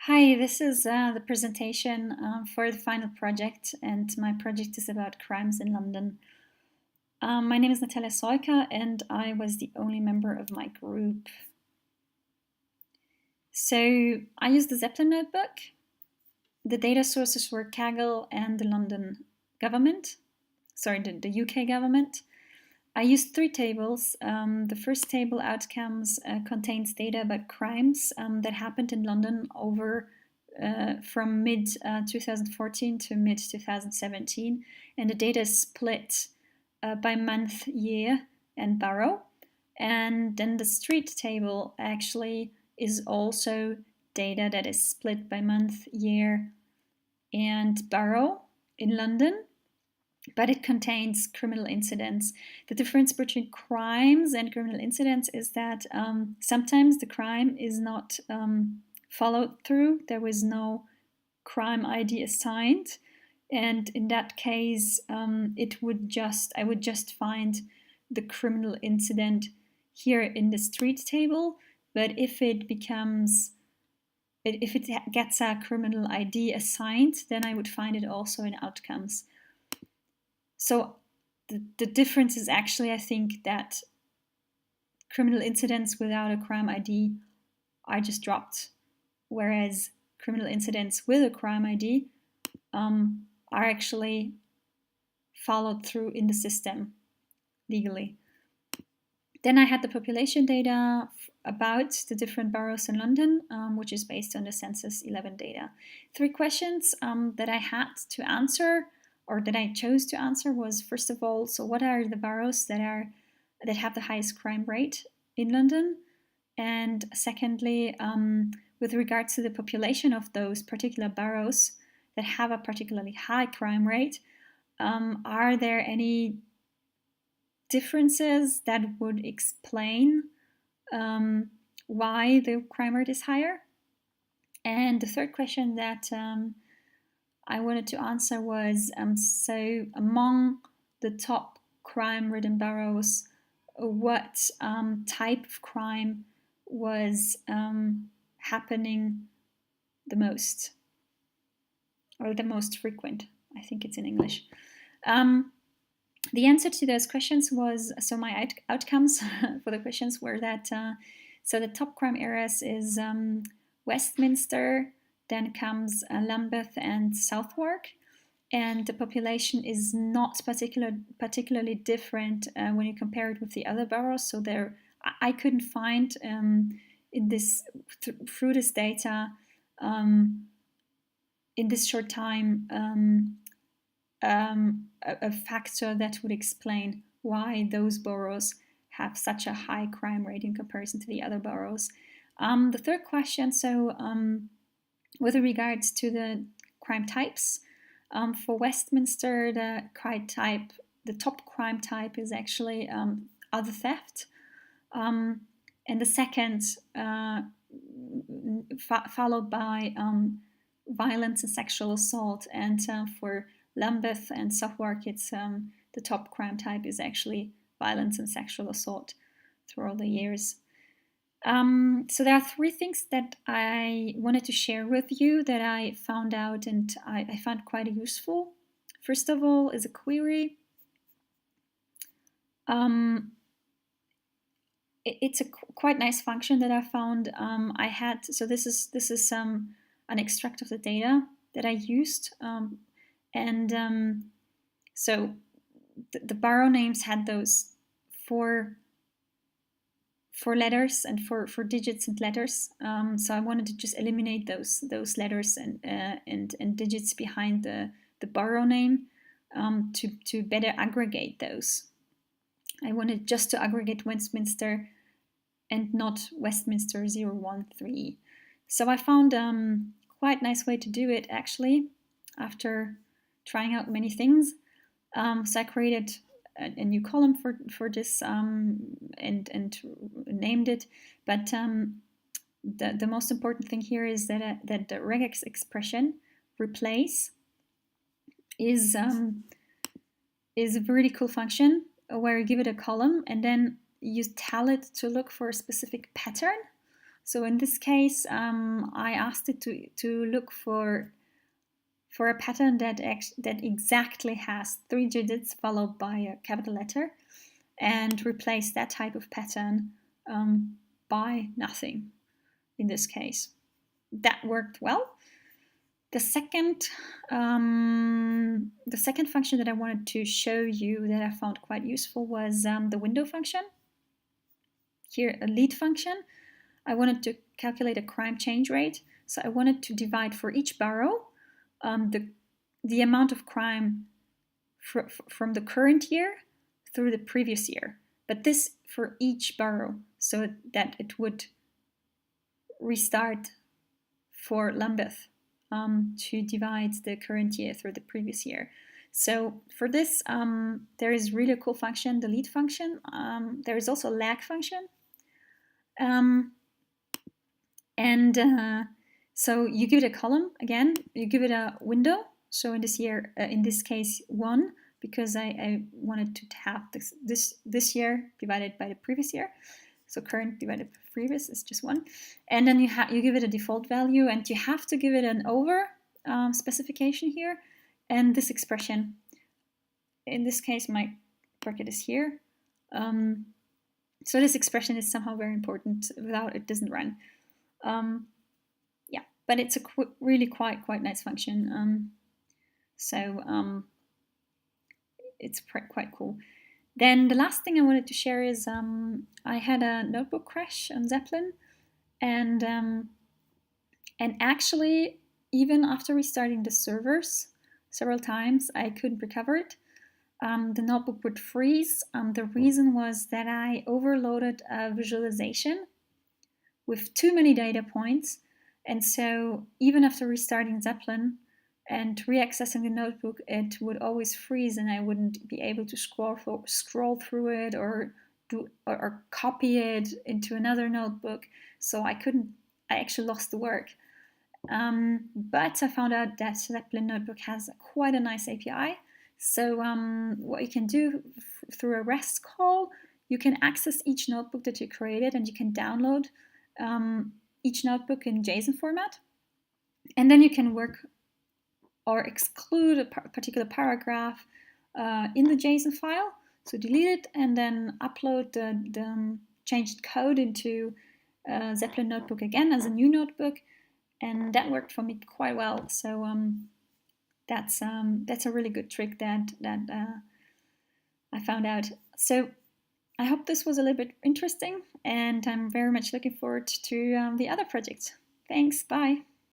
Hi, this is the presentation for the final project, and my project is about crimes in London. My name is Natalia Soika, and I was the only member of my group. So I used the Zeppelin notebook. The data sources were Kaggle and the London government, the UK government. I used three tables. The first table, outcomes, contains data about crimes that happened in London from mid 2014 to mid 2017, and the data is split by month, year, and borough. And then the street table actually is also data that is split by month, year, and borough in London, but it contains criminal incidents. The difference between crimes and criminal incidents is that sometimes the crime is not followed through. There was no crime ID assigned, and in that case, I would just find the criminal incident here in the street table. But if it gets a criminal ID assigned, then I would find it also in outcomes. So the difference is actually, I think, that criminal incidents without a crime ID are just dropped, whereas criminal incidents with a crime ID are actually followed through in the system legally. Then I had the population data about the different boroughs in London, which is based on the Census 11 data. Three questions that I had to answer, or that I chose to answer, was, first of all, so what are the boroughs that have the highest crime rate in London? And secondly, with regards to the population of those particular boroughs that have a particularly high crime rate, are there any differences that would explain why the crime rate is higher? And the third question that I wanted to answer was, so among the top crime-ridden boroughs, what type of crime was happening the most, or the most frequent? I think it's in English. The answer to those questions was, so my outcomes for the questions were that, so the top crime areas is Westminster, then comes Lambeth and Southwark, and the population is not particularly different when you compare it with the other boroughs. So I couldn't find through this data in this short time a factor that would explain why those boroughs have such a high crime rate in comparison to the other boroughs. The third question, so with regards to the crime types, for Westminster, the top crime type is actually other theft, and the second, followed by violence and sexual assault. And for Lambeth and Southwark, it's the top crime type is actually violence and sexual assault through all the years. So there are three things that I wanted to share with you that I found out and I found quite useful. First of all is a query. It's a quite nice function that I found. This is an extract of the data that I used, so the borough names had those four letters and four digits and letters. So I wanted to just eliminate those letters and digits behind the borough name to better aggregate those. I wanted just to aggregate Westminster and not Westminster 013. So I found quite a nice way to do it, actually, after trying out many things. So I created a new column for this and named it. But the most important thing here is that the regex expression replace is a really cool function where you give it a column and then you tell it to look for a specific pattern. So in this case, I asked it to look for a pattern that exactly has 3 digits followed by a capital letter, and replace that type of pattern by nothing in this case. That worked well. The second function that I wanted to show you that I found quite useful was the window function. Here, a lead function. I wanted to calculate a crime change rate. So I wanted to divide for each borough the amount of crime from the current year through the previous year. But this for each borough, so that it would restart for Lambeth to divide the current year through the previous year. So for this, there is really a cool function, the lead function. There is also a lag function. So you give it a column again, you give it a window. So in this case, 1, because I wanted to have this year divided by the previous year. So current divided by previous is just 1. And then you give it a default value, and you have to give it an over specification here. And this expression, in this case, my bracket is here. So this expression is somehow very important. Without it, doesn't run. Yeah, but it's a really quite nice function. It's quite cool. Then the last thing I wanted to share is I had a notebook crash on Zeppelin, and actually, even after restarting the servers several times, I couldn't recover it. The notebook would freeze. The reason was that I overloaded a visualization with too many data points, and so even after restarting Zeppelin and reaccessing the notebook, it would always freeze, and I wouldn't be able to scroll through it or copy it into another notebook. So I actually lost the work. But I found out that Zeppelin Notebook has quite a nice API. So what you can do through a REST call, you can access each notebook that you created, and you can download each notebook in JSON format. And then you can work or exclude a particular paragraph in the JSON file. So delete it and then upload the changed code into Zeppelin Notebook again as a new notebook. And that worked for me quite well. So that's a really good trick that I found out. So I hope this was a little bit interesting, and I'm very much looking forward to the other projects. Thanks, bye.